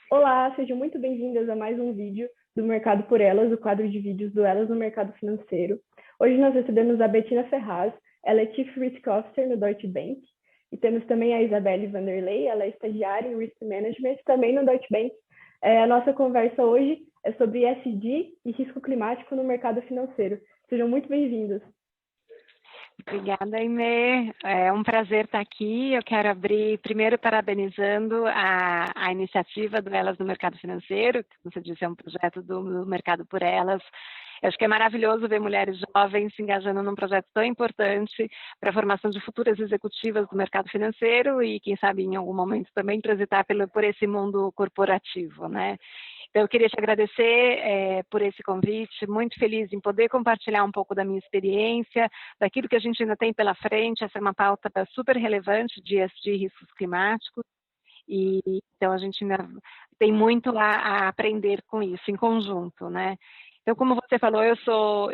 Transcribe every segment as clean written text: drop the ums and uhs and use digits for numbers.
Olá, sejam muito bem-vindas a mais um vídeo do Mercado por Elas, o quadro de vídeos do Elas no Mercado Financeiro. Hoje nós recebemos a Bettina Ferraz, ela é Chief Risk Officer no Deutsche Bank, e temos também a Isabelle Vanderlei, ela é estagiária em Risk Management, também no Deutsche Bank. A nossa conversa hoje é sobre ESG e risco climático no mercado financeiro. Sejam muito bem-vindas. Obrigada, Aimee. É um prazer estar aqui. Eu quero abrir primeiro parabenizando a iniciativa do Elas no Mercado Financeiro, que você disse é um projeto do Mercado por Elas. Eu acho que é maravilhoso ver mulheres jovens se engajando num projeto tão importante para a formação de futuras executivas do mercado financeiro e, quem sabe, em algum momento também transitar por esse mundo corporativo, né? Então, eu queria te agradecer por esse convite, muito feliz em poder compartilhar um pouco da minha experiência, daquilo que a gente ainda tem pela frente. Essa é uma pauta super relevante de ESG e riscos climáticos, e então a gente ainda tem muito a aprender com isso em conjunto, né? Então, como você falou, eu sou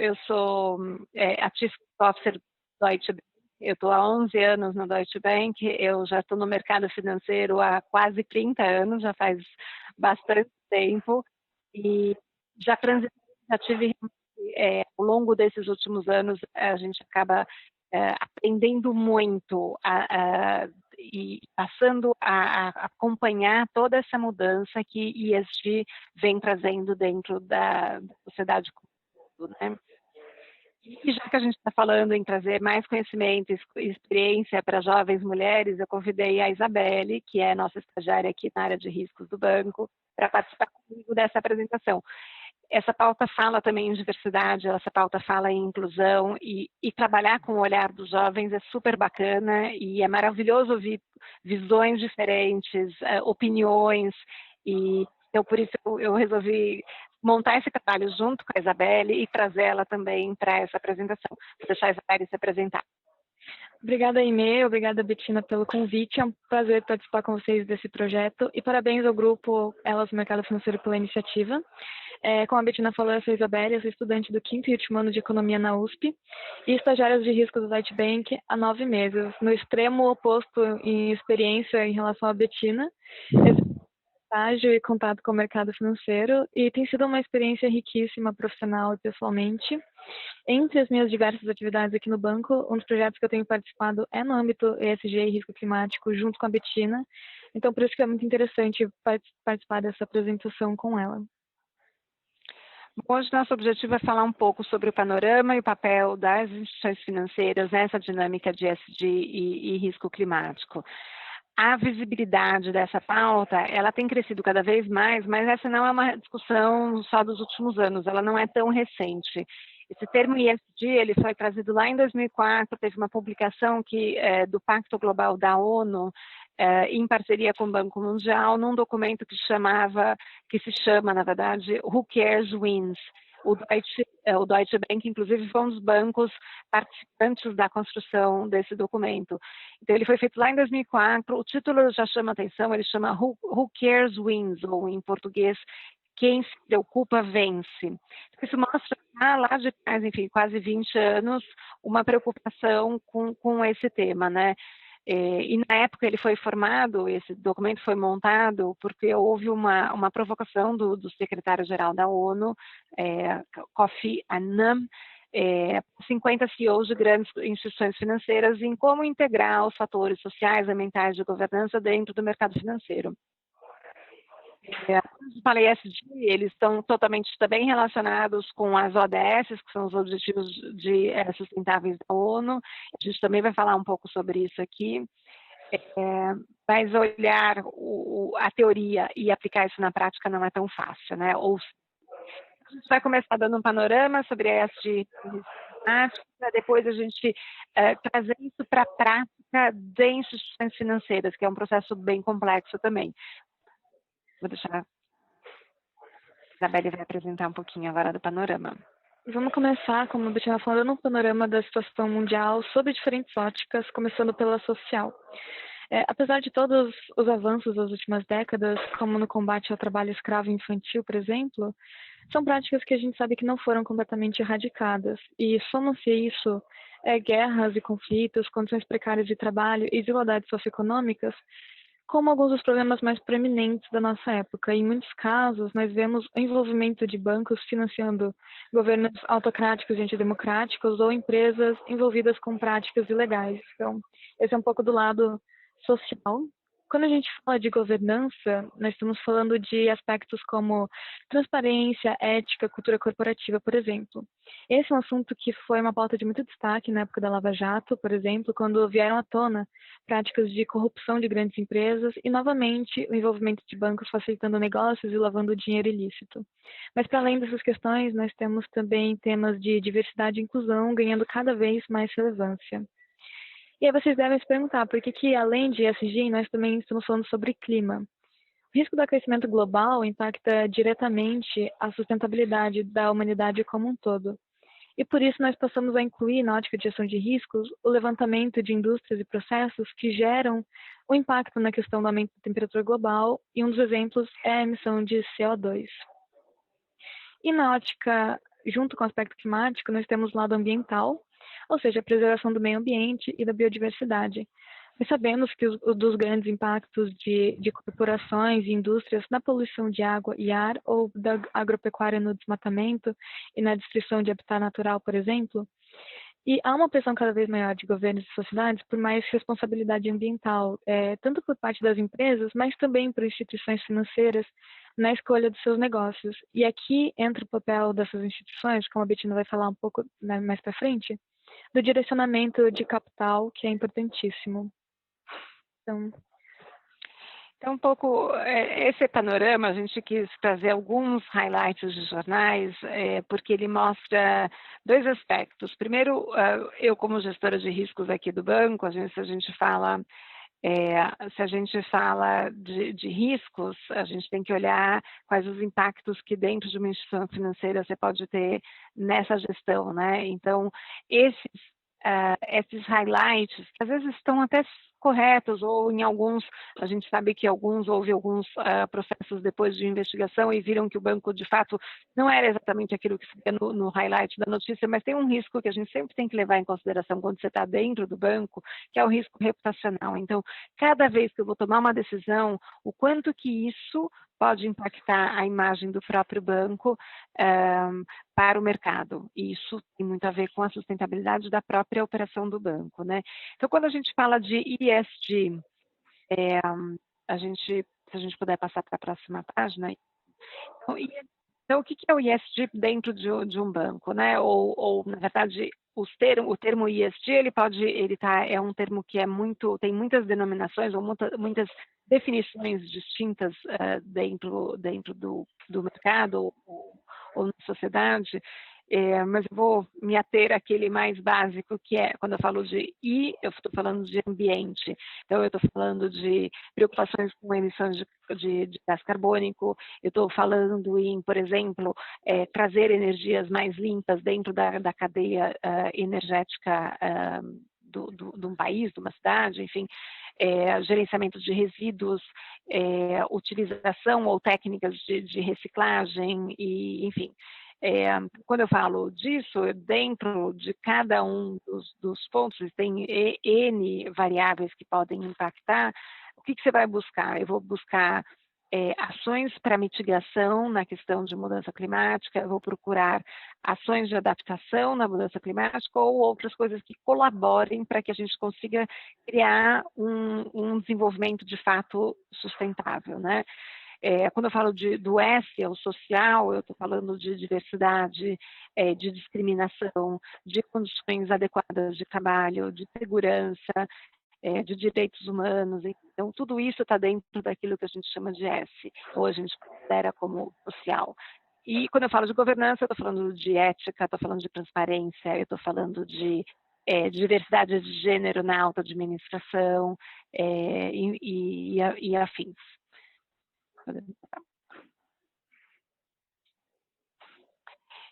a Chief Officer do Deutsche Bank. Eu estou há 11 anos no Deutsche Bank, eu já estou no mercado financeiro há quase 30 anos, já faz bastante tempo, e já transitei, já tive, ao longo desses últimos anos, a gente acaba aprendendo muito e passando a acompanhar toda essa mudança que ESG vem trazendo dentro da sociedade como um todo, né? E já que a gente está falando em trazer mais conhecimento e experiência para jovens mulheres, eu convidei a Isabelle, que é nossa estagiária aqui na área de riscos do banco, para participar comigo dessa apresentação. Essa pauta fala também em diversidade, essa pauta fala em inclusão, e trabalhar com o olhar dos jovens é super bacana e é maravilhoso ouvir visões diferentes, opiniões, e então por isso eu resolvi montar esse trabalho junto com a Isabelle e trazê-la também para essa apresentação. Vou deixar a Isabelle se apresentar. Obrigada, Aimee. Obrigada, Bettina, pelo convite. É um prazer participar com vocês desse projeto. E parabéns ao grupo Elas no Mercado Financeiro pela iniciativa. Como a Bettina falou, eu sou a Isabelle, eu sou estudante do 5º e último ano de Economia na USP e estagiária de risco do Deutsche Bank há 9 meses, no extremo oposto em experiência em relação à Bettina. Estágio e contato com o mercado financeiro, e tem sido uma experiência riquíssima profissional e pessoalmente. Entre as minhas diversas atividades aqui no banco, um dos projetos que eu tenho participado é no âmbito ESG e risco climático, junto com a Bettina. Então, por isso que é muito interessante participar dessa apresentação com ela. Hoje, nosso objetivo é falar um pouco sobre o panorama e o papel das instituições financeiras nessa dinâmica de ESG e risco climático. A visibilidade dessa pauta, ela tem crescido cada vez mais, mas essa não é uma discussão só dos últimos anos, ela não é tão recente. Esse termo ESG, ele foi trazido lá em 2004, teve uma publicação do Pacto Global da ONU, em parceria com o Banco Mundial, num documento que se chama, na verdade, Who Cares Wins. O Deutsche Bank, inclusive, foi um dos bancos participantes da construção desse documento. Então, ele foi feito lá em 2004, o título já chama atenção, ele chama Who Cares Wins, ou em português, quem se preocupa vence. Isso mostra lá de trás, enfim, quase 20 anos, uma preocupação com esse tema, né? E na época ele foi formado, esse documento foi montado porque houve uma provocação do secretário-geral da ONU, Kofi Annan, 50 CEOs de grandes instituições financeiras, em como integrar os fatores sociais, ambientais de governança dentro do mercado financeiro. Os ESG, eles estão totalmente também relacionados com as ODS, que são os Objetivos Sustentáveis da ONU. A gente também vai falar um pouco sobre isso aqui. Mas olhar a teoria e aplicar isso na prática não é tão fácil, né? A gente vai começar dando um panorama sobre ESG, para depois a gente trazer isso para a prática de instituições financeiras, que é um processo bem complexo também. Vou deixar a Isabelle vai apresentar um pouquinho agora do panorama. Vamos começar, como a Bettina falou, no panorama da situação mundial sob diferentes óticas, começando pela social. Apesar de todos os avanços das últimas décadas, como no combate ao trabalho escravo infantil, por exemplo, são práticas que a gente sabe que não foram completamente erradicadas. E soma-se isso guerras e conflitos, condições precárias de trabalho e desigualdades socioeconômicas, como alguns dos problemas mais preeminentes da nossa época. Em muitos casos, nós vemos o envolvimento de bancos financiando governos autocráticos e antidemocráticos ou empresas envolvidas com práticas ilegais. Então, esse é um pouco do lado social. Quando a gente fala de governança, nós estamos falando de aspectos como transparência, ética, cultura corporativa, por exemplo. Esse é um assunto que foi uma pauta de muito destaque na época da Lava Jato, por exemplo, quando vieram à tona práticas de corrupção de grandes empresas e, novamente, o envolvimento de bancos facilitando negócios e lavando dinheiro ilícito. Mas, para além dessas questões, nós temos também temas de diversidade e inclusão ganhando cada vez mais relevância. E aí vocês devem se perguntar, por que além de ESG, nós também estamos falando sobre clima? O risco do aquecimento global impacta diretamente a sustentabilidade da humanidade como um todo. E por isso nós passamos a incluir na ótica de gestão de riscos o levantamento de indústrias e processos que geram o impacto na questão do aumento da temperatura global, e um dos exemplos é a emissão de CO2. E na ótica, junto com o aspecto climático, nós temos o lado ambiental, ou seja, a preservação do meio ambiente e da biodiversidade. Nós sabemos que dos grandes impactos de corporações e indústrias na poluição de água e ar, ou da agropecuária no desmatamento e na destruição de habitat natural, por exemplo. E há uma pressão cada vez maior de governos e sociedades por mais responsabilidade ambiental, tanto por parte das empresas, mas também por instituições financeiras na escolha dos seus negócios. E aqui entra o papel dessas instituições, como a Bettina vai falar um pouco mais para frente, do direcionamento de capital, que é importantíssimo. Então, um pouco, esse panorama, a gente quis trazer alguns highlights de jornais, porque ele mostra dois aspectos. Primeiro, eu como gestora de riscos aqui do banco, se a gente fala de riscos, a gente tem que olhar quais os impactos que dentro de uma instituição financeira você pode ter nessa gestão, né? Então, esses highlights, às vezes estão até corretos, ou em alguns, a gente sabe que houve alguns processos depois de investigação e viram que o banco, de fato, não era exatamente aquilo que se vê no highlight da notícia, mas tem um risco que a gente sempre tem que levar em consideração quando você está dentro do banco, que é o risco reputacional. Então, cada vez que eu vou tomar uma decisão, o quanto que isso pode impactar a imagem do próprio banco para o mercado. E isso tem muito a ver com a sustentabilidade da própria operação do banco, né? Então, quando a gente fala de ESG, se a gente puder passar para a próxima página. Então, o que é o ESG dentro de um banco, né? Ou na verdade, o termo ESG, é um termo que tem muitas denominações ou muitas definições distintas dentro do mercado ou na sociedade. Mas eu vou me ater àquele mais básico, que é, quando eu falo de I, eu estou falando de ambiente. Então, eu estou falando de preocupações com emissões de gás carbônico, eu estou falando em, por exemplo, trazer energias mais limpas dentro da cadeia energética de um país, de uma cidade, enfim, gerenciamento de resíduos, utilização ou técnicas de reciclagem, e, enfim. Quando eu falo disso, dentro de cada um dos pontos, tem N variáveis que podem impactar. O que você vai buscar? Eu vou buscar ações para mitigação na questão de mudança climática, eu vou procurar ações de adaptação na mudança climática ou outras coisas que colaborem para que a gente consiga criar um desenvolvimento de fato sustentável, né? Quando eu falo do S, o social, eu estou falando de diversidade, de discriminação, de condições adequadas de trabalho, de segurança, de direitos humanos. Então, tudo isso está dentro daquilo que a gente chama de S, ou a gente considera como social. E quando eu falo de governança, eu estou falando de ética, estou falando de transparência, eu estou falando de diversidade de gênero na alta administração e afins.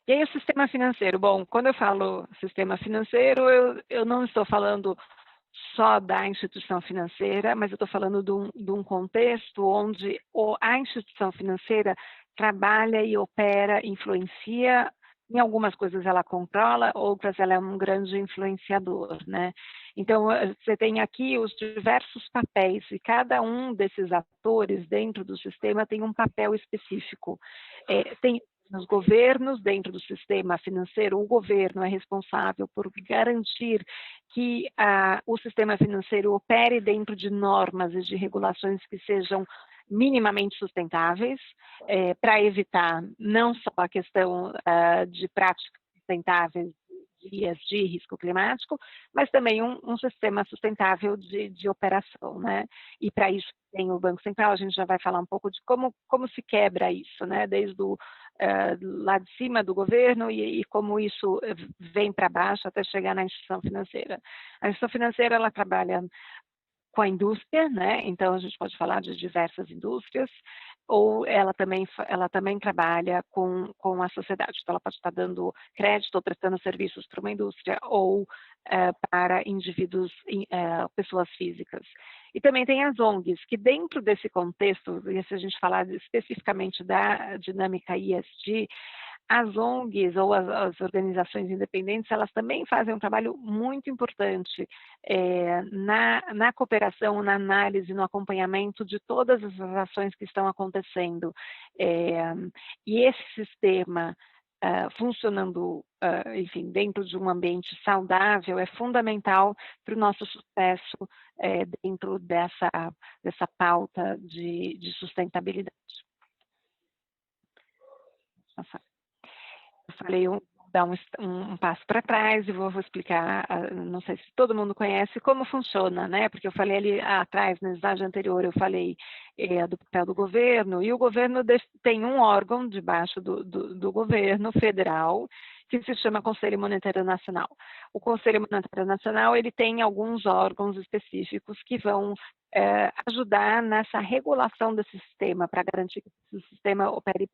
E aí o sistema financeiro? Bom, quando eu falo sistema financeiro, eu não estou falando só da instituição financeira, mas eu estou falando de um contexto onde a instituição financeira trabalha e opera, influencia em algumas coisas ela controla, outras ela é um grande influenciador, né? Então, você tem aqui os diversos papéis, e cada um desses atores dentro do sistema tem um papel específico. Tem os governos dentro do sistema financeiro, o governo é responsável por garantir que o sistema financeiro opere dentro de normas e de regulações que sejam minimamente sustentáveis, para evitar não só a questão de práticas sustentáveis de risco climático, mas também um sistema sustentável de operação, né? E para isso tem o Banco Central, a gente já vai falar um pouco de como se quebra isso, né? Desde lá de cima do governo e como isso vem para baixo até chegar na instituição financeira. A instituição financeira, ela trabalha com a indústria, né? Então a gente pode falar de diversas indústrias, ou ela também trabalha com a sociedade. Então ela pode estar dando crédito ou prestando serviços para uma indústria ou para indivíduos, pessoas físicas. E também tem as ONGs, que dentro desse contexto, e se a gente falar especificamente da dinâmica ESG, as ONGs ou as organizações independentes, elas também fazem um trabalho muito importante na cooperação, na análise, no acompanhamento de todas as ações que estão acontecendo. E esse sistema funcionando, enfim, dentro de um ambiente saudável é fundamental para o nosso sucesso dentro dessa pauta de sustentabilidade. Eu falei, vou dar um passo para trás e vou explicar, não sei se todo mundo conhece como funciona, né? Porque eu falei ali atrás, na slide anterior, eu falei do papel do governo, e o governo tem um órgão debaixo do governo federal, que se chama Conselho Monetário Nacional. O Conselho Monetário Nacional, ele tem alguns órgãos específicos que vão ajudar nessa regulação desse sistema, para garantir que esse sistema opere.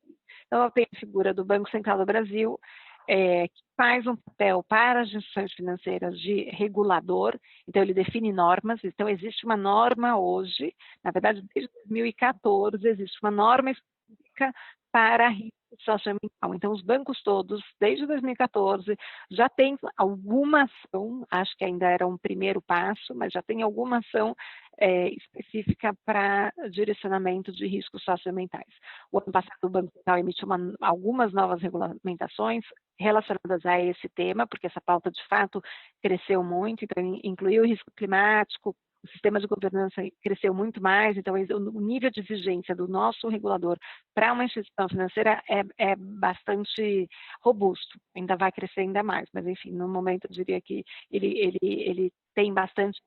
Então, tem a figura do Banco Central do Brasil, que faz um papel para as instituições financeiras de regulador, então ele define normas, então existe uma norma hoje, na verdade desde 2014 existe uma norma específica para risco socioambiental. Então os bancos todos, desde 2014, já têm alguma ação, acho que ainda era um primeiro passo, mas já tem alguma ação específica para direcionamento de riscos socioambientais. O ano passado o Banco Central emitiu algumas novas regulamentações relacionadas a esse tema, porque essa pauta de fato cresceu muito, então incluiu o risco climático, o sistema de governança cresceu muito mais, então o nível de exigência do nosso regulador para uma instituição financeira é bastante robusto, ainda vai crescer ainda mais, mas enfim, no momento eu diria que ele tem bastante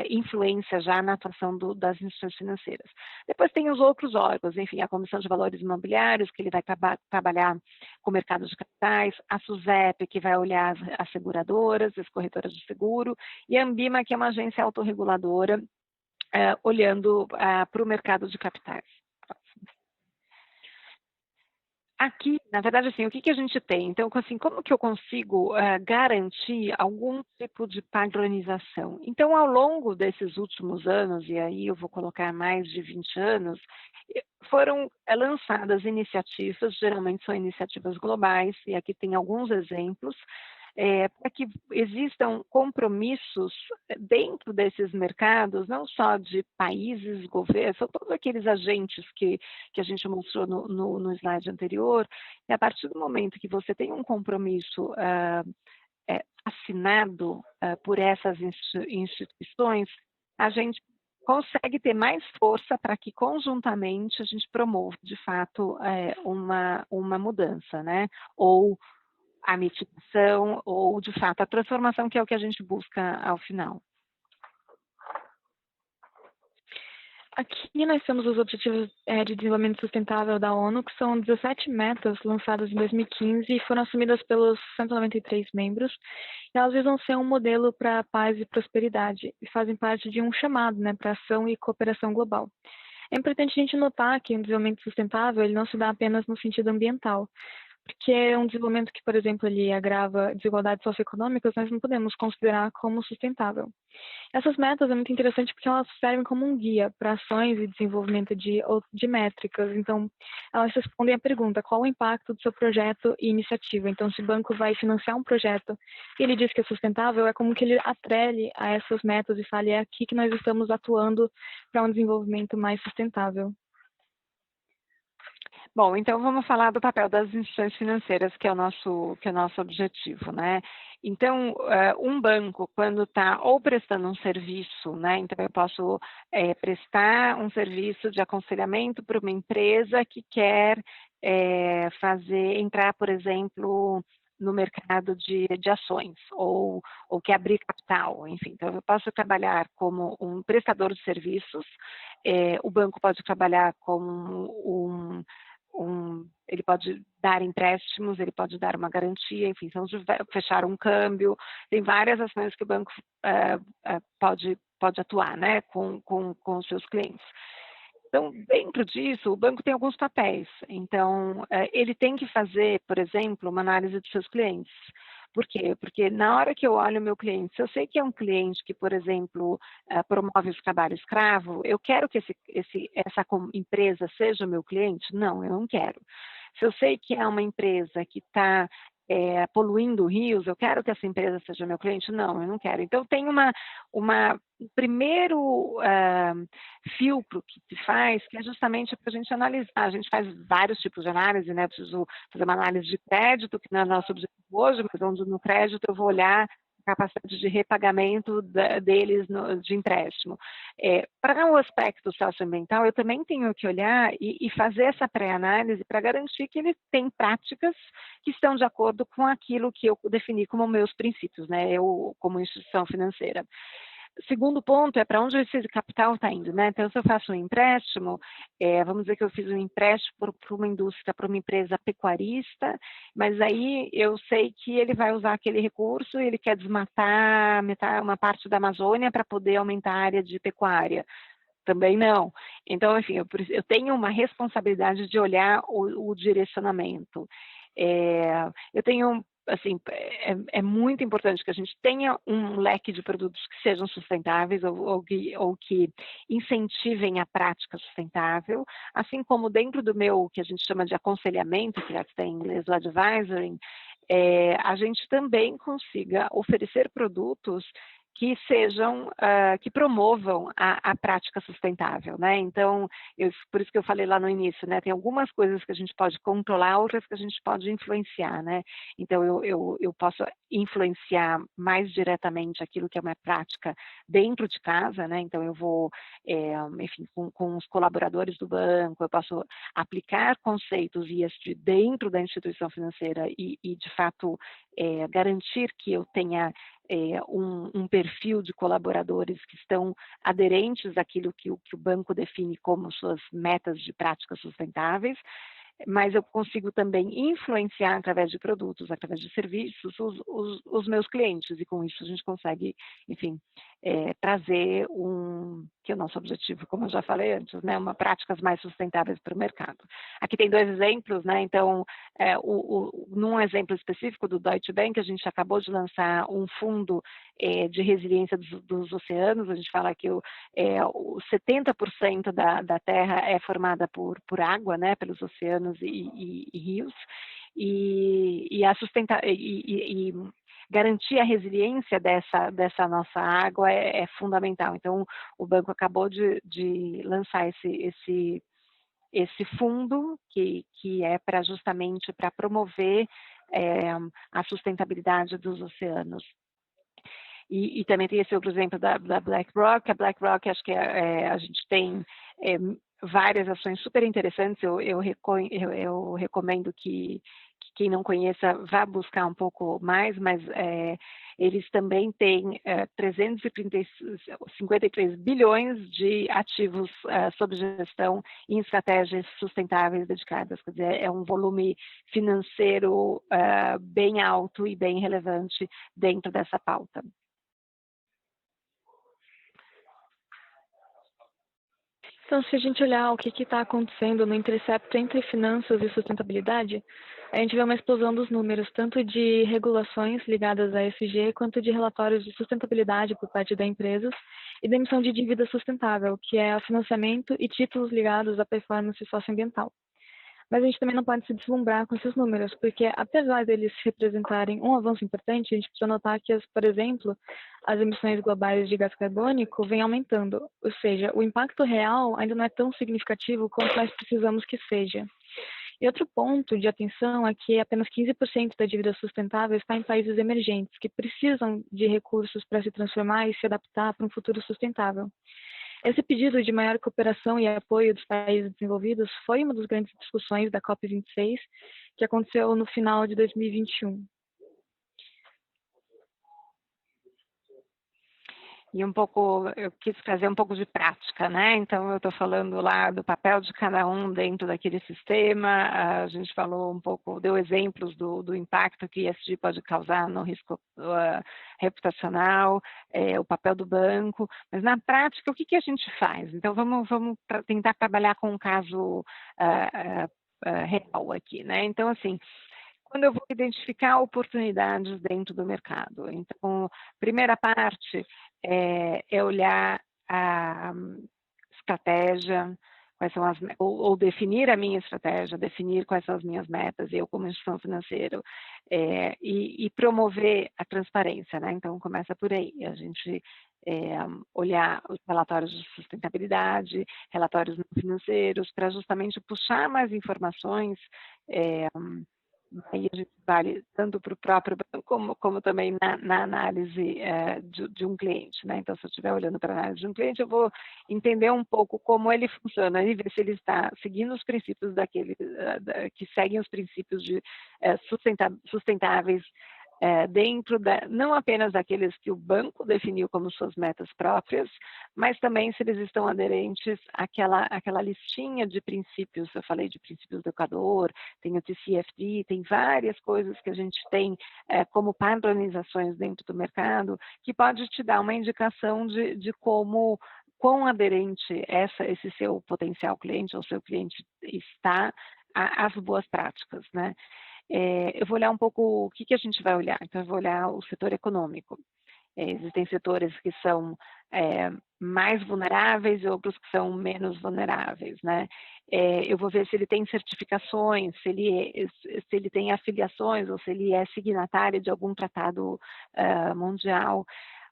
influência já na atuação das instituições financeiras. Depois tem os outros órgãos, enfim, a Comissão de Valores Imobiliários, que ele vai trabalhar com o mercado de capitais, a SUSEP, que vai olhar as seguradoras, as corretoras de seguro, e a Ambima, que é uma agência autorreguladora, olhando para o mercado de capitais. Aqui, na verdade, assim, o que a gente tem? Então, assim, como que eu consigo garantir algum tipo de padronização? Então, ao longo desses últimos anos, e aí eu vou colocar mais de 20 anos, foram lançadas iniciativas, geralmente são iniciativas globais, e aqui tem alguns exemplos, para que existam compromissos dentro desses mercados, não só de países, governos, são todos aqueles agentes que a gente mostrou no slide anterior, e a partir do momento que você tem um compromisso assinado por essas instituições, a gente consegue ter mais força para que conjuntamente a gente promova, de fato, uma mudança, né? Ou a mitigação ou, de fato, a transformação, que é o que a gente busca ao final. Aqui nós temos os Objetivos de Desenvolvimento Sustentável da ONU, que são 17 metas lançadas em 2015 e foram assumidas pelos 193 membros. E elas visam ser um modelo para paz e prosperidade e fazem parte de um chamado, né, para ação e cooperação global. É importante a gente notar que o desenvolvimento sustentável ele não se dá apenas no sentido ambiental, porque é um desenvolvimento que, por exemplo, ele agrava desigualdades socioeconômicas, nós não podemos considerar como sustentável. Essas metas é muito interessante porque elas servem como um guia para ações e desenvolvimento de métricas. Então, elas respondem à pergunta: qual o impacto do seu projeto e iniciativa? Então, se o banco vai financiar um projeto e ele diz que é sustentável, é como que ele atrele a essas metas e fale: é aqui que nós estamos atuando para um desenvolvimento mais sustentável. Bom, então vamos falar do papel das instituições financeiras, que é o nosso objetivo, né? Então, um banco, quando está ou prestando um serviço, né? Então, eu posso prestar um serviço de aconselhamento para uma empresa que quer entrar, por exemplo, no mercado de ações, ou quer abrir capital, enfim. Então, eu posso trabalhar como um prestador de serviços, o banco pode trabalhar como ele pode dar empréstimos, ele pode dar uma garantia, enfim, fechar um câmbio, tem várias ações que o banco pode atuar, né, com os seus clientes. Então, dentro disso, o banco tem alguns papéis. Então, ele tem que fazer, por exemplo, uma análise dos seus clientes. Por quê? Porque na hora que eu olho o meu cliente, se eu sei que é um cliente que, por exemplo, promove o trabalho escravo, eu quero que essa empresa seja o meu cliente? Não, eu não quero. Se eu sei que é uma empresa que está poluindo rios, eu quero que essa empresa seja meu cliente? Não, eu não quero. Então, tem um primeiro filtro que se faz, que é justamente para a gente analisar. A gente faz vários tipos de análise, né? Eu preciso fazer uma análise de crédito, que não é nosso objetivo hoje, mas onde no crédito eu vou olhar a capacidade de repagamento deles de empréstimo. Para o aspecto socioambiental, eu também tenho que olhar e fazer essa pré-análise para garantir que ele tem práticas que estão de acordo com aquilo que eu defini como meus princípios, né? Eu, como instituição financeira. O segundo ponto é para onde esse capital está indo, né? Então, se eu faço um empréstimo, vamos dizer que eu fiz um empréstimo para uma indústria, para uma empresa pecuarista, mas aí eu sei que ele vai usar aquele recurso e ele quer desmatar uma parte da Amazônia para poder aumentar a área de pecuária. Também não. Então, enfim, eu tenho uma responsabilidade de olhar o direcionamento. Eu tenho, assim, é muito importante que a gente tenha um leque de produtos que sejam sustentáveis ou que incentivem a prática sustentável, assim como dentro do meu, que a gente chama de aconselhamento, que tem em inglês o advisory, a gente também consiga oferecer produtos que sejam, que promovam a prática sustentável, né? Então, por isso que eu falei lá no início, né? Tem algumas coisas que a gente pode controlar, outras que a gente pode influenciar, né? Então, eu posso influenciar mais diretamente aquilo que é uma prática dentro de casa, né? Então, eu vou, enfim, com os colaboradores do banco, eu posso aplicar conceitos ESG dentro da instituição financeira e de fato, garantir que eu tenha um perfil de colaboradores que estão aderentes àquilo que o banco define como suas metas de práticas sustentáveis, mas eu consigo também influenciar através de produtos, através de serviços, os meus clientes, e com isso a gente consegue, enfim, trazer que é o nosso objetivo, como eu já falei antes, né, práticas mais sustentáveis para o mercado. Aqui tem dois exemplos, né, então, num exemplo específico do Deutsche Bank, a gente acabou de lançar um fundo de resiliência dos oceanos. A gente fala que o 70% da Terra é formada por água, né, pelos oceanos e rios, e garantir a resiliência dessa nossa água é fundamental. Então, o banco acabou de lançar esse fundo que é justamente para promover a sustentabilidade dos oceanos. E também tem esse outro exemplo da BlackRock. A BlackRock, acho que a gente tem várias ações super interessantes. Eu recomendo que quem não conheça vá buscar um pouco mais, mas eles também têm 353 bilhões de ativos sob gestão em estratégias sustentáveis dedicadas. Quer dizer, é um volume financeiro bem alto e bem relevante dentro dessa pauta. Então, se a gente olhar o que está acontecendo no intercepto entre finanças e sustentabilidade, a gente vê uma explosão dos números, tanto de regulações ligadas à ESG, quanto de relatórios de sustentabilidade por parte das empresas e da emissão de dívida sustentável, que é o financiamento e títulos ligados à performance socioambiental. Mas a gente também não pode se deslumbrar com esses números, porque apesar deles representarem um avanço importante, a gente precisa notar que, por exemplo, as emissões globais de gás carbônico vêm aumentando, ou seja, o impacto real ainda não é tão significativo quanto nós precisamos que seja. E outro ponto de atenção é que apenas 15% da dívida sustentável está em países emergentes, que precisam de recursos para se transformar e se adaptar para um futuro sustentável. Esse pedido de maior cooperação e apoio dos países desenvolvidos foi uma das grandes discussões da COP26, que aconteceu no final de 2021. E eu quis trazer um pouco de prática, né? Então, eu estou falando lá do papel de cada um dentro daquele sistema, a gente falou um pouco, deu exemplos do impacto que ESG pode causar no risco reputacional, o papel do banco, mas na prática, o que a gente faz? Então, vamos tentar trabalhar com um caso real aqui, né? Então, assim, quando eu vou identificar oportunidades dentro do mercado. Então, primeira parte é olhar a estratégia, quais são ou definir a minha estratégia, definir quais são as minhas metas, eu como instituição financeira, e promover a transparência, né? Então, começa por aí, a gente olhar os relatórios de sustentabilidade, relatórios não financeiros, para justamente puxar mais informações, aí a gente vale tanto para o próprio banco como também na análise de um cliente, né? Então, se eu estiver olhando para a análise de um cliente, eu vou entender um pouco como ele funciona e ver se ele está seguindo os princípios que seguem os princípios de sustentáveis dentro não apenas daqueles que o banco definiu como suas metas próprias, mas também se eles estão aderentes àquela listinha de princípios. Eu falei de princípios do Equador, tem o TCFD, tem várias coisas que a gente tem como padronizações dentro do mercado, que pode te dar uma indicação de quão aderente esse seu potencial cliente ou seu cliente está às boas práticas, né? Eu vou olhar um pouco o que a gente vai olhar. Então, eu vou olhar o setor econômico. Existem setores que são mais vulneráveis e outros que são menos vulneráveis, né? Eu vou ver se ele tem certificações, se ele tem afiliações ou se ele é signatário de algum tratado mundial.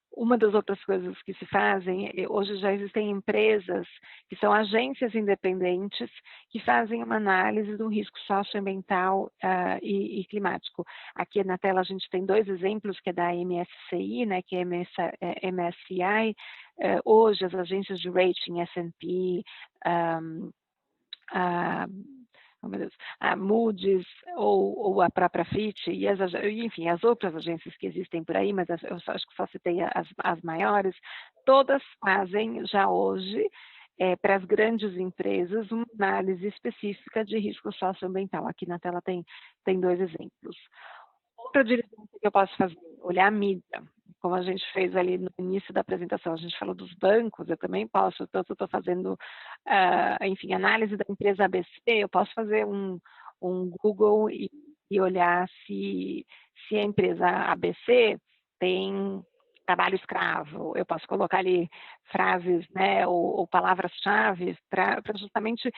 Uma das outras coisas que se fazem, hoje já existem empresas que são agências independentes que fazem uma análise do risco socioambiental e climático. Aqui na tela a gente tem dois exemplos, que é da MSCI, né, que é MSCI. Hoje as agências de rating, S&P, oh, meu Deus, a Moody's ou a própria Fitch, enfim, as outras agências que existem por aí, mas eu acho que só citei as maiores, todas fazem já hoje, para as grandes empresas, uma análise específica de risco socioambiental. Aqui na tela tem dois exemplos. Outra diligência que eu posso fazer, olhar a mídia. Como a gente fez ali no início da apresentação, a gente falou dos bancos, eu também posso, então se eu estou fazendo, enfim, análise da empresa ABC, eu posso fazer um Google e olhar se a empresa ABC tem trabalho escravo. Eu posso colocar ali frases, né, ou palavras-chave para justamente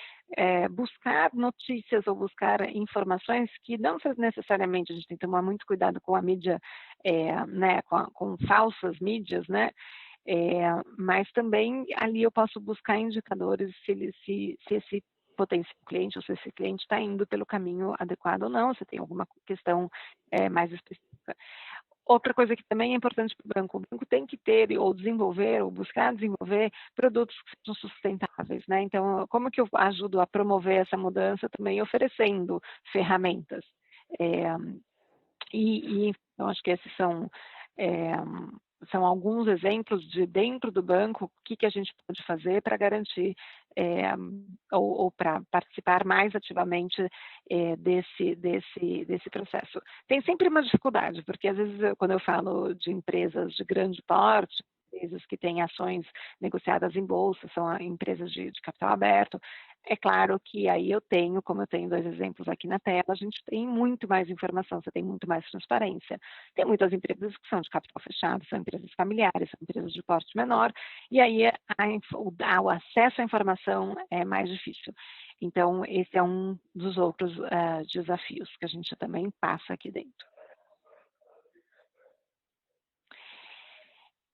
buscar notícias ou buscar informações que não necessariamente, a gente tem que tomar muito cuidado com a mídia, né, com falsas mídias, né, mas também ali eu posso buscar indicadores se esse potencial cliente ou se esse cliente está indo pelo caminho adequado ou não, se tem alguma questão mais específica. Outra coisa que também é importante para o banco tem que ter ou desenvolver, ou buscar desenvolver produtos que sejam sustentáveis, né? Então, como que eu ajudo a promover essa mudança também oferecendo ferramentas? Então, acho que esses são alguns exemplos de dentro do banco, o que a gente pode fazer para garantir ou para participar mais ativamente desse processo. Tem sempre uma dificuldade, porque às vezes quando eu falo de empresas de grande porte, empresas que têm ações negociadas em bolsa, são empresas de capital aberto. É claro que aí eu tenho, como eu tenho 2 exemplos aqui na tela, a gente tem muito mais informação, você tem muito mais transparência. Tem muitas empresas que são de capital fechado, são empresas familiares, são empresas de porte menor, e aí o acesso à informação é mais difícil. Então, esse é um dos outros desafios que a gente também passa aqui dentro.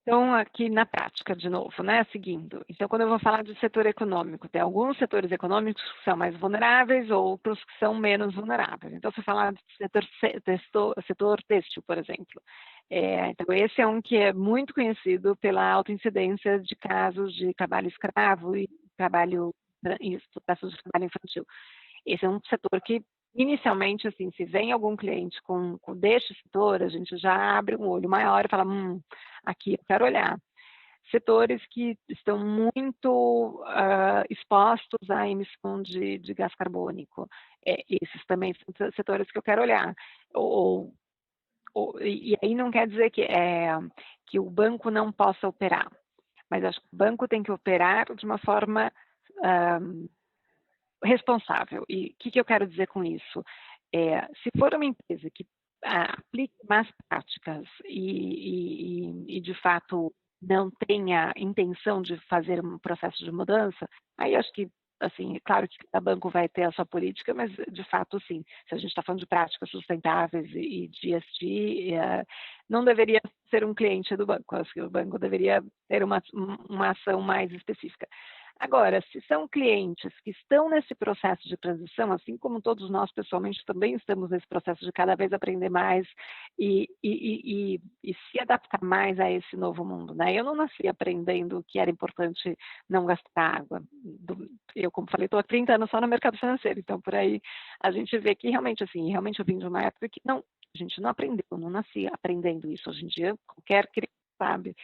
Então, aqui na prática, de novo, né, seguindo. Então, quando eu vou falar de setor econômico, tem alguns setores econômicos que são mais vulneráveis, outros que são menos vulneráveis. Então, se eu falar de setor têxtil, por exemplo, então esse é um que é muito conhecido pela alta incidência de casos de trabalho escravo e processos de trabalho infantil. Esse é um setor que, inicialmente, assim, se vem algum cliente deste setor, a gente já abre um olho maior e fala, aqui eu quero olhar. Setores que estão muito expostos à emissão de gás carbônico, esses também são setores que eu quero olhar. E aí não quer dizer que o banco não possa operar, mas acho que o banco tem que operar de uma forma responsável. E o que eu quero dizer com isso? Se for uma empresa que aplique más práticas e de fato não tenha intenção de fazer um processo de mudança, aí acho que, assim, é claro que cada banco vai ter a sua política, mas de fato, sim, se a gente está falando de práticas sustentáveis e de ESG, não deveria ser um cliente do banco, acho que o banco deveria ter uma ação mais específica. Agora, se são clientes que estão nesse processo de transição, assim como todos nós pessoalmente também estamos nesse processo de cada vez aprender mais e se adaptar mais a esse novo mundo, né? Eu não nasci aprendendo que era importante não gastar água. Eu, como falei, estou há 30 anos só no mercado financeiro, então por aí a gente vê que realmente, assim, realmente eu vim de uma época que a gente não aprendeu, não nasci aprendendo isso. Hoje em dia, qualquer criança sabe.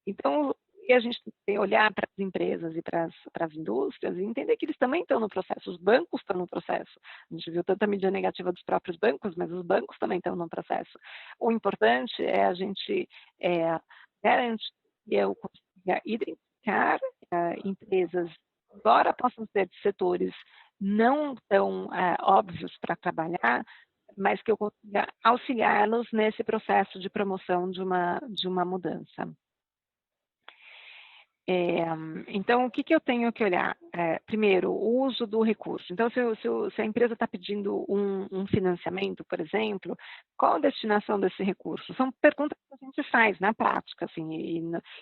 Então, e a gente tem que olhar para as empresas e para as indústrias e entender que eles também estão no processo, os bancos estão no processo. A gente viu tanta mídia negativa dos próprios bancos, mas os bancos também estão no processo. O importante é a gente garantir que eu consiga identificar empresas, embora possam ser de setores não tão óbvios para trabalhar, mas que eu consiga auxiliá-los nesse processo de promoção de uma mudança. Então, o que eu tenho que olhar? Primeiro, o uso do recurso. Então, se a empresa está pedindo um financiamento, por exemplo, qual a destinação desse recurso? São perguntas que a gente faz na prática, assim, e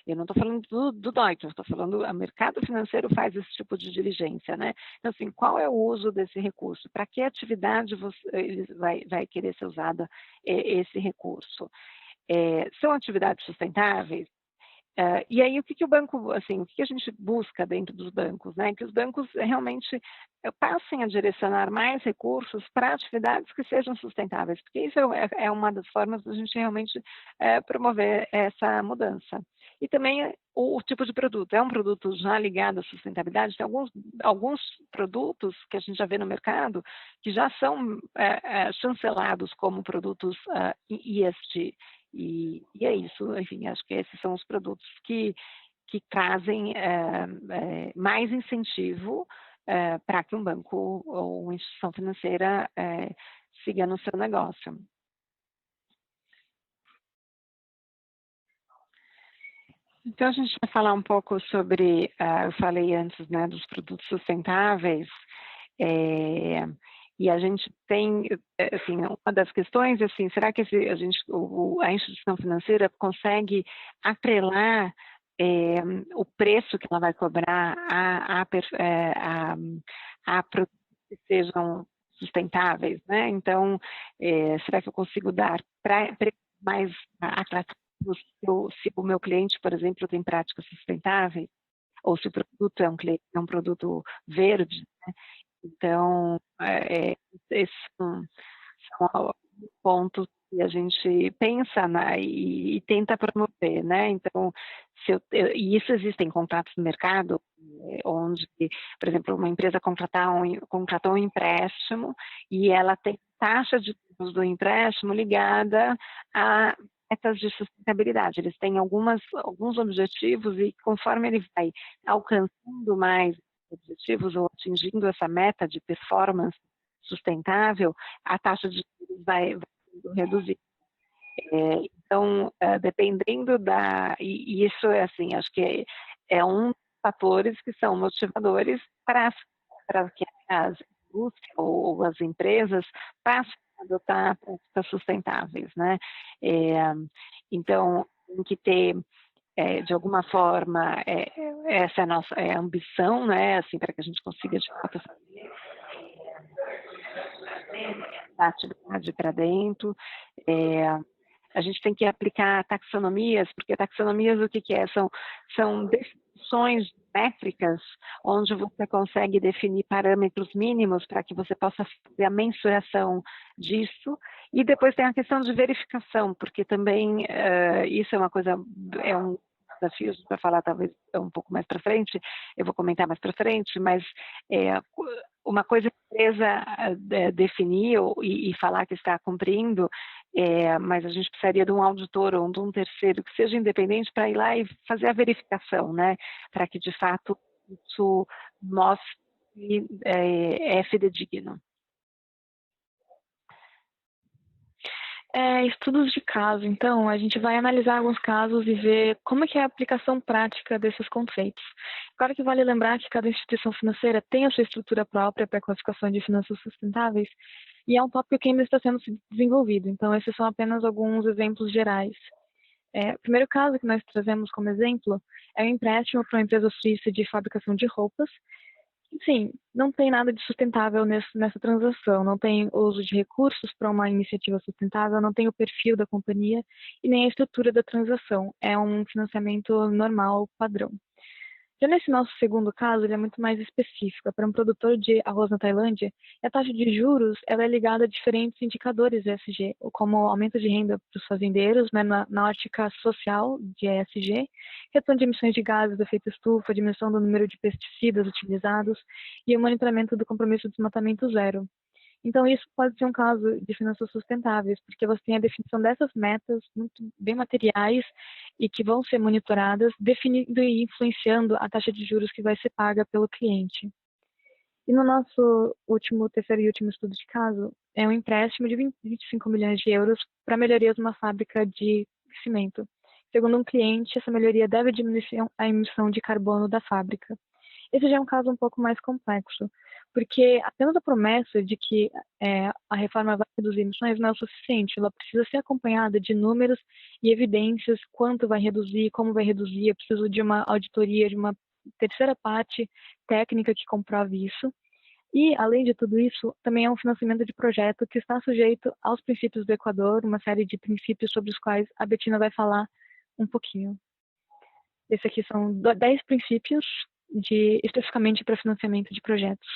eu não estou falando do Deutsche, eu estou falando, o mercado financeiro faz esse tipo de diligência, né? Então, assim, qual é o uso desse recurso? Para que atividade vai querer ser usada esse recurso? São atividades sustentáveis? E aí, o que o banco, assim, o que a gente busca dentro dos bancos, né? Que os bancos realmente passem a direcionar mais recursos para atividades que sejam sustentáveis, porque isso é uma das formas da gente realmente promover essa mudança. E também o tipo de produto, é um produto já ligado à sustentabilidade, tem alguns produtos que a gente já vê no mercado que já são chancelados como produtos ESG. E é isso, enfim, acho que esses são os produtos que trazem mais incentivo para que um banco ou uma instituição financeira siga no seu negócio. Então, a gente vai falar um pouco sobre, eu falei antes, né, dos produtos sustentáveis, e a gente tem, assim, uma das questões, assim, será que a instituição financeira consegue atrelar o preço que ela vai cobrar a produtos que sejam sustentáveis, né? Então, será que eu consigo dar preços mais atrativos se o meu cliente, por exemplo, tem práticas sustentáveis? Ou se o produto é um produto verde, né? Então, esses são pontos que a gente pensa, né, e tenta promover, né? Então, e isso existem contratos no mercado, onde, por exemplo, uma empresa contratou um empréstimo e ela tem taxa de juros do empréstimo ligada a metas de sustentabilidade. Eles têm alguns objetivos e conforme ele vai alcançando mais objetivos ou atingindo essa meta de performance sustentável, a taxa de juros vai reduzir. Então, dependendo e isso é assim, acho que é um dos fatores que são motivadores para que as indústrias ou as empresas passem a adotar práticas sustentáveis, né? Então, tem que ter de alguma forma, essa é a nossa ambição, né, assim, para que a gente consiga, de fato, fazer a atividade para dentro. A gente tem que aplicar taxonomias, porque taxonomias o que é? São definições métricas, onde você consegue definir parâmetros mínimos para que você possa fazer a mensuração disso. E depois tem a questão de verificação, porque também isso é uma coisa, é um desafio para falar talvez um pouco mais para frente, eu vou comentar mais para frente, mas uma coisa que a empresa definir e falar que está cumprindo, mas a gente precisaria de um auditor ou de um terceiro que seja independente para ir lá e fazer a verificação, né? Para que de fato isso mostre que é fidedigno. Estudos de caso. Então, a gente vai analisar alguns casos e ver como que é a aplicação prática desses conceitos. Claro que vale lembrar que cada instituição financeira tem a sua estrutura própria para a classificação de finanças sustentáveis e é um tópico que ainda está sendo desenvolvido. Então, esses são apenas alguns exemplos gerais. O primeiro caso que nós trazemos como exemplo é um empréstimo para uma empresa suíça de fabricação de roupas. Sim, não tem nada de sustentável nessa transação, não tem uso de recursos para uma iniciativa sustentável, não tem o perfil da companhia e nem a estrutura da transação. É um financiamento normal, padrão. Já nesse nosso segundo caso, ele é muito mais específico. É para um produtor de arroz na Tailândia, e a taxa de juros ela é ligada a diferentes indicadores ESG, como aumento de renda para os fazendeiros, né, na ótica social de ESG, redução de emissões de gases do efeito estufa, diminuição do número de pesticidas utilizados e o monitoramento do compromisso de desmatamento zero. Então, isso pode ser um caso de finanças sustentáveis, porque você tem a definição dessas metas muito bem materiais e que vão ser monitoradas, definindo e influenciando a taxa de juros que vai ser paga pelo cliente. E no nosso terceiro e último estudo de caso, é um empréstimo de 25 milhões de euros para melhorias numa fábrica de cimento. Segundo um cliente, essa melhoria deve diminuir a emissão de carbono da fábrica. Esse já é um caso um pouco mais complexo, porque apenas a promessa de que a reforma vai reduzir emissões não é o suficiente, ela precisa ser acompanhada de números e evidências, quanto vai reduzir, como vai reduzir, eu preciso de uma auditoria, de uma terceira parte técnica que comprove isso. E, além de tudo isso, também é um financiamento de projeto que está sujeito aos princípios do Equador, uma série de princípios sobre os quais a Bettina vai falar um pouquinho. Esse aqui são 10 princípios especificamente para financiamento de projetos.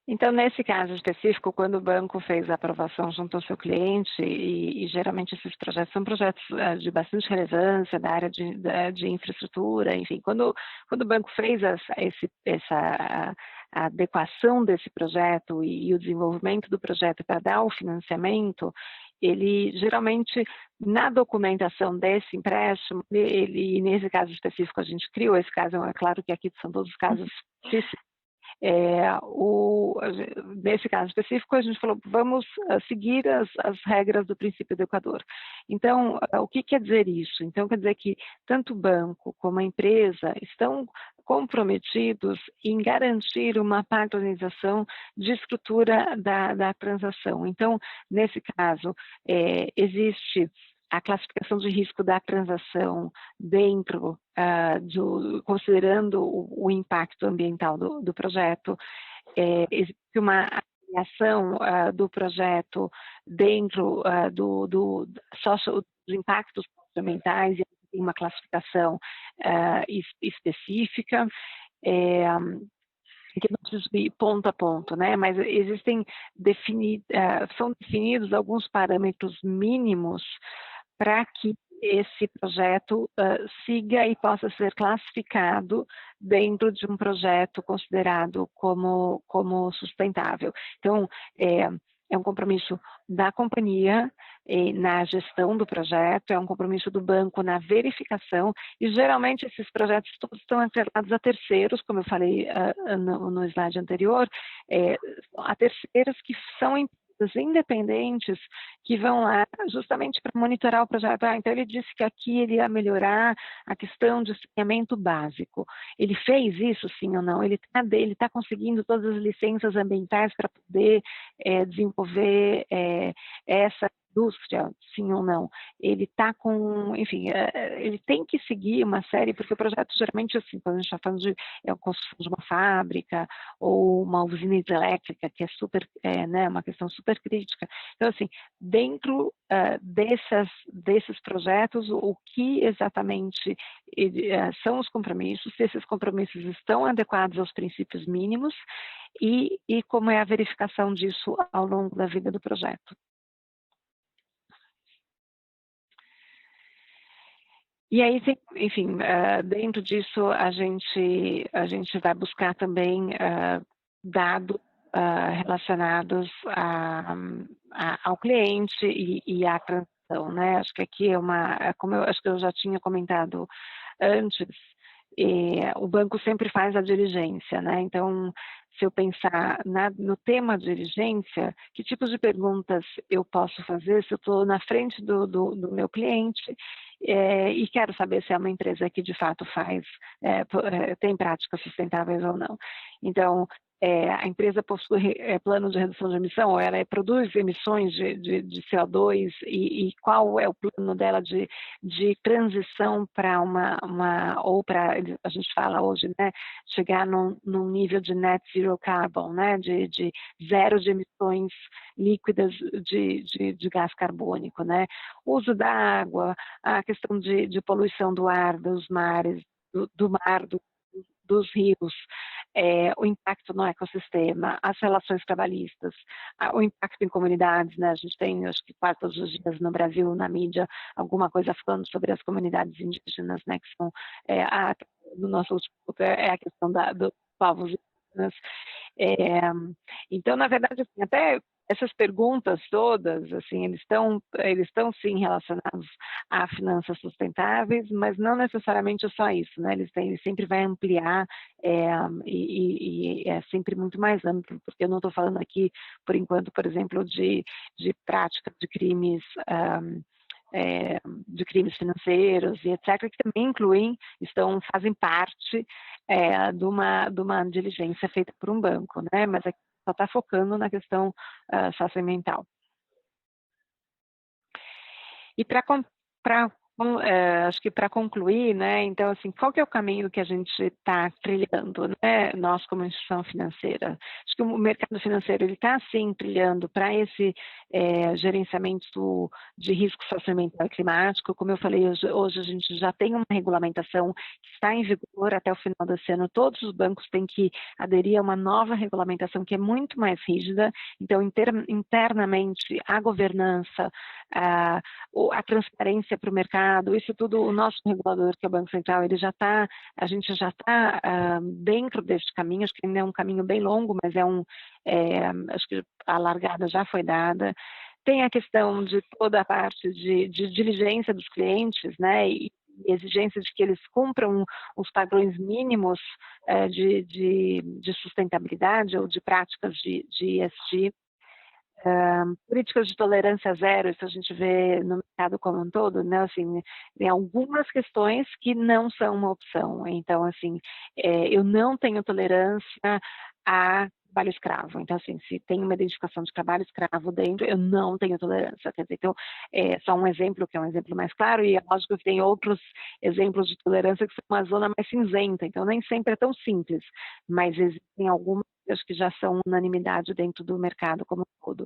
Então, nesse caso específico, quando o banco fez a aprovação junto ao seu cliente, e geralmente esses projetos são projetos de bastante relevância da área de infraestrutura, enfim, quando o banco fez essa adequação desse projeto e o desenvolvimento do projeto para dar o financiamento, ele geralmente, na documentação desse empréstimo, nesse caso específico a gente criou, esse caso é claro que aqui são todos os casos específicos, nesse caso específico, a gente falou, vamos seguir as regras do princípio do Equador. Então, o que quer dizer isso? Então, quer dizer que tanto o banco como a empresa estão comprometidos em garantir uma padronização de estrutura da transação. Então, nesse caso, existe a classificação de risco da transação dentro, considerando o impacto ambiental do projeto, existe uma avaliação do projeto dentro dos impactos ambientais e tem uma classificação específica, que não precisa ir ponto a ponto, né? Mas são definidos alguns parâmetros mínimos para que esse projeto siga e possa ser classificado dentro de um projeto considerado como sustentável. Então, é um compromisso da companhia na gestão do projeto, é um compromisso do banco na verificação, e geralmente esses projetos todos estão atrelados a terceiros, como eu falei no slide anterior, a terceiros que são independentes que vão lá justamente para monitorar o projeto. Então ele disse que aqui ele ia melhorar a questão de saneamento básico. Ele fez isso, sim ou não? Ele está conseguindo todas as licenças ambientais para poder desenvolver essa indústria, sim ou não? Ele está com, enfim, ele tem que seguir uma série, porque o projeto geralmente, assim, quando a gente está falando de construção de uma fábrica ou uma usina hidrelétrica, que é super, né, uma questão super crítica. Então, assim, dentro desses projetos, o que exatamente são os compromissos, se esses compromissos estão adequados aos princípios mínimos e como é a verificação disso ao longo da vida do projeto. E aí, enfim, dentro disso a gente vai buscar também dados relacionados ao cliente e à transição, né? Acho que aqui como eu acho que eu já tinha comentado antes, o banco sempre faz a diligência, né? Então, se eu pensar no tema diligência, que tipos de perguntas eu posso fazer se eu estou na frente do meu cliente e quero saber se é uma empresa que de fato tem práticas sustentáveis ou não. Então, a empresa possui plano de redução de emissão, ou ela produz emissões de CO2 e qual é o plano dela de transição para ou para, a gente fala hoje, né, chegar num nível de net zero carbon, né, de zero de emissões líquidas de gás carbônico, né, uso da água, a questão de poluição do ar, dos mares, do mar, dos rios, o impacto no ecossistema, as relações trabalhistas, o impacto em comunidades, né? A gente tem, acho que quase todos os dias no Brasil, na mídia, alguma coisa falando sobre as comunidades indígenas, né? Que são, no nosso último a questão dos povos indígenas. Então, na verdade, assim, até essas perguntas todas, assim, eles estão sim relacionados a finanças sustentáveis, mas não necessariamente só isso, né? Ele sempre vai ampliar e é sempre muito mais amplo, porque eu não estou falando aqui, por enquanto, por exemplo, de prática de crimes financeiros e etc., que também fazem parte de uma diligência feita por um banco, né? Mas aqui só está focando na questão socioambiental. E acho que para concluir, né, então, assim, qual que é o caminho que a gente está trilhando, né, nós como instituição financeira? Acho que o mercado financeiro está, sim, trilhando para esse gerenciamento de risco socioambiental e climático. Como eu falei, hoje a gente já tem uma regulamentação que está em vigor até o final desse ano. Todos os bancos têm que aderir a uma nova regulamentação que é muito mais rígida. Então, internamente, a governança, a transparência para o mercado, isso tudo, o nosso regulador, que é o Banco Central, a gente já está dentro deste caminho. Acho que ainda é um caminho bem longo, mas acho que a largada já foi dada. Tem a questão de toda a parte de diligência dos clientes, né, e exigência de que eles cumpram os padrões mínimos de sustentabilidade ou de práticas de ESG. Políticas de tolerância zero, isso a gente vê no mercado como um todo, né? Assim, tem algumas questões que não são uma opção. Então, assim, eu não tenho tolerância a trabalho escravo. Então, assim, se tem uma identificação de trabalho escravo dentro, eu não tenho tolerância. Quer dizer, então, só um exemplo, que é um exemplo mais claro, e é lógico que tem outros exemplos de tolerância que são uma zona mais cinzenta. Então, nem sempre é tão simples, mas existem algumas, acho que já são unanimidade dentro do mercado como um todo.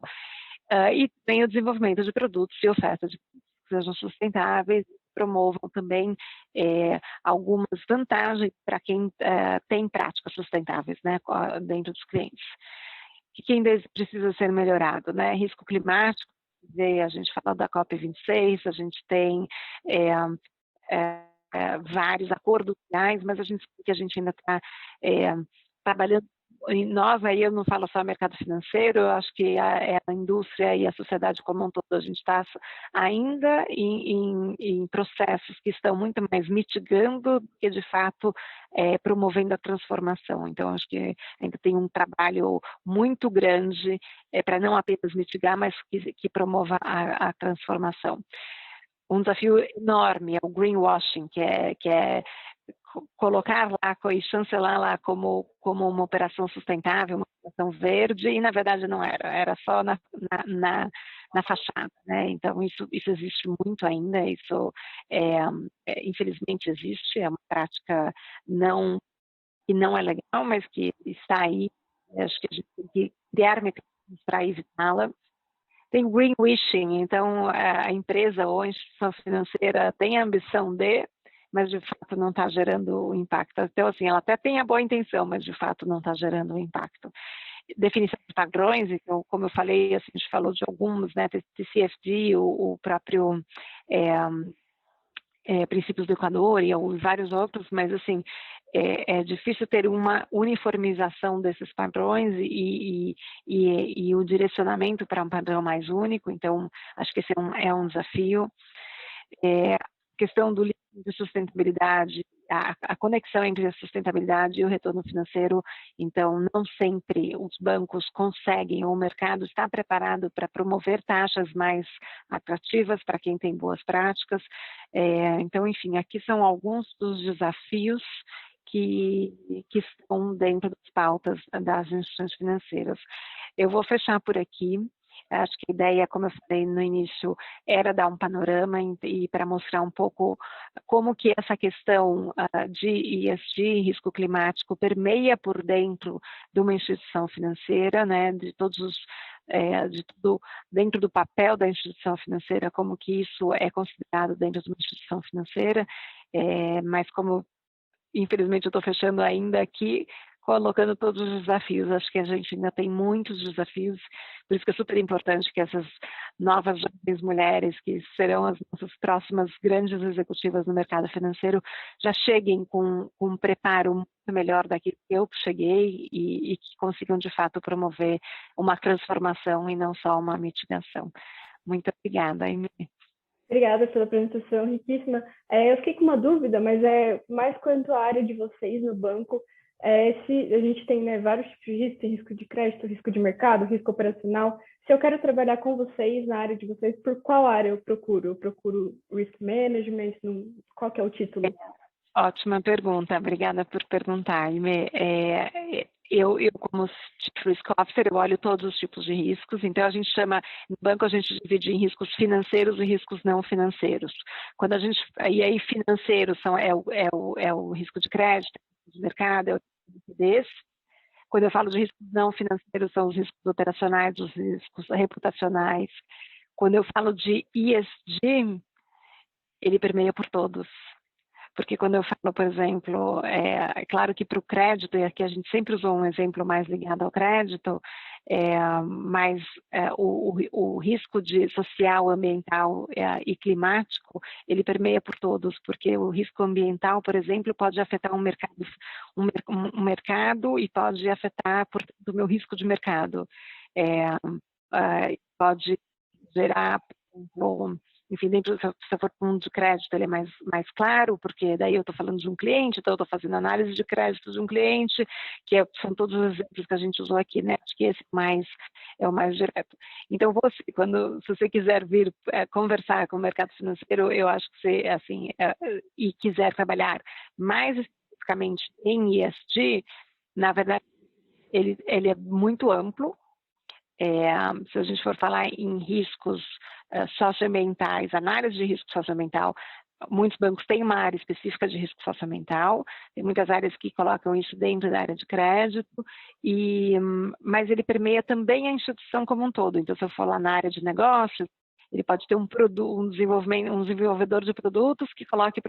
E tem o desenvolvimento de produtos e ofertas de produtos que sejam sustentáveis, promovam também algumas vantagens para quem tem práticas sustentáveis, né, dentro dos clientes. O que ainda precisa ser melhorado, né? Risco climático, a gente fala da COP26, a gente tem vários acordos reais, mas a gente ainda está trabalhando nós aí, eu não falo só mercado financeiro, eu acho que a indústria e a sociedade como um todo, a gente está ainda em processos que estão muito mais mitigando do que de fato promovendo a transformação. Então, acho que ainda tem um trabalho muito grande para não apenas mitigar, mas que promova a transformação. Um desafio enorme é o greenwashing, que é colocar lá e chancelar lá como uma operação sustentável, uma operação verde, e na verdade não era só na fachada, né? Então isso existe muito ainda, isso infelizmente existe, é uma prática que não é legal, mas que está aí. Acho que a gente tem que criar mecanismos para evitá-la. Tem greenwashing, então a empresa ou a instituição financeira tem a ambição mas de fato não está gerando impacto. Então, assim, ela até tem a boa intenção, mas de fato não está gerando impacto. Definição de padrões, então, como eu falei, assim, a gente falou de alguns, né, TCFD, o próprio princípios do Equador e vários outros, mas assim, é difícil ter uma uniformização desses padrões e o direcionamento para um padrão mais único, então acho que esse é um desafio. Questão do livro de sustentabilidade, a conexão entre a sustentabilidade e o retorno financeiro, então não sempre os bancos conseguem, ou o mercado está preparado para promover taxas mais atrativas para quem tem boas práticas. Então, enfim, aqui são alguns dos desafios que estão dentro das pautas das instituições financeiras. Eu vou fechar por aqui. Acho que a ideia, como eu falei no início, era dar um panorama e para mostrar um pouco como que essa questão de ESG, risco climático, permeia por dentro de uma instituição financeira, né, de tudo dentro do papel da instituição financeira, como que isso é considerado dentro de uma instituição financeira, mas como infelizmente eu estou fechando ainda aqui, colocando todos os desafios. Acho que a gente ainda tem muitos desafios, por isso que é super importante que essas novas jovens mulheres, que serão as nossas próximas grandes executivas no mercado financeiro, já cheguem com um preparo muito melhor daquilo que eu cheguei e que consigam, de fato, promover uma transformação e não só uma mitigação. Muito obrigada, Aimee. Obrigada pela apresentação riquíssima. Eu fiquei com uma dúvida, mas é mais quanto à área de vocês no banco. Se a gente tem, né, vários tipos de risco, tem risco de crédito, risco de mercado, risco operacional. Se eu quero trabalhar com vocês, na área de vocês, por qual área eu procuro? Eu procuro Risk Management? Qual que é o título? Ótima pergunta, obrigada por perguntar, Aimee. Eu, como Chief Risk Officer, eu olho todos os tipos de riscos, então a gente chama, no banco a gente divide em riscos financeiros e riscos não financeiros. Quando a gente, e aí financeiros é o risco de crédito, de mercado, é o risco de liquidez. Quando eu falo de riscos não financeiros, são os riscos operacionais, os riscos reputacionais. Quando eu falo de ESG, ele permeia por todos. Porque quando eu falo, por exemplo, é claro que para o crédito, e aqui a gente sempre usou um exemplo mais ligado ao crédito, mas o risco de social, ambiental e climático, ele permeia por todos, porque o risco ambiental, por exemplo, pode afetar um mercado e pode afetar, portanto, o meu risco de mercado. Pode gerar, por exemplo, enfim, se eu for um de crédito, ele é mais claro, porque daí eu estou falando de um cliente, então eu estou fazendo análise de crédito de um cliente, são todos os exemplos que a gente usou aqui, né? Acho que esse é o mais direto. Então, se você quiser vir conversar com o mercado financeiro, eu acho que você, assim, e quiser trabalhar mais especificamente em ESG, na verdade, ele é muito amplo. Se a gente for falar em riscos socioambientais, análise de risco socioambiental, muitos bancos têm uma área específica de risco socioambiental, tem muitas áreas que colocam isso dentro da área de crédito, mas ele permeia também a instituição como um todo. Então, se eu falar na área de negócios, ele pode ter um desenvolvedor de produtos que coloque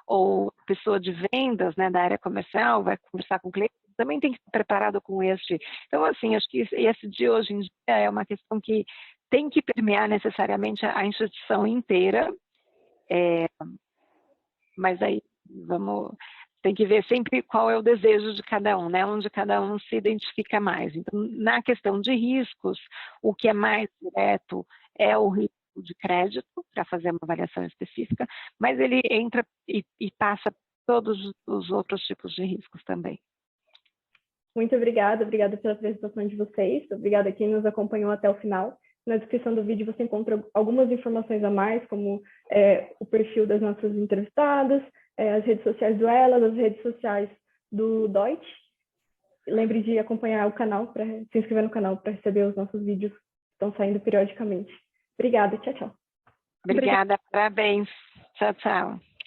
ou pessoa de vendas, né, da área comercial, vai conversar com o cliente, também tem que estar preparado com ESG. Então, assim, acho que ESG hoje em dia é uma questão que tem que permear necessariamente a instituição inteira, mas aí tem que ver sempre qual é o desejo de cada um, né? Onde cada um se identifica mais. Então, na questão de riscos, o que é mais direto é o risco de crédito, para fazer uma avaliação específica, mas ele entra e passa todos os outros tipos de riscos também. Muito obrigada pela apresentação de vocês, obrigada a quem nos acompanhou até o final. Na descrição do vídeo você encontra algumas informações a mais, como o perfil das nossas entrevistadas, as redes sociais do Elas, as redes sociais do Deutsch. Lembre de acompanhar o canal, se inscrever no canal para receber os nossos vídeos que estão saindo periodicamente. Obrigada, tchau, tchau. Obrigada, parabéns. Tchau, tchau.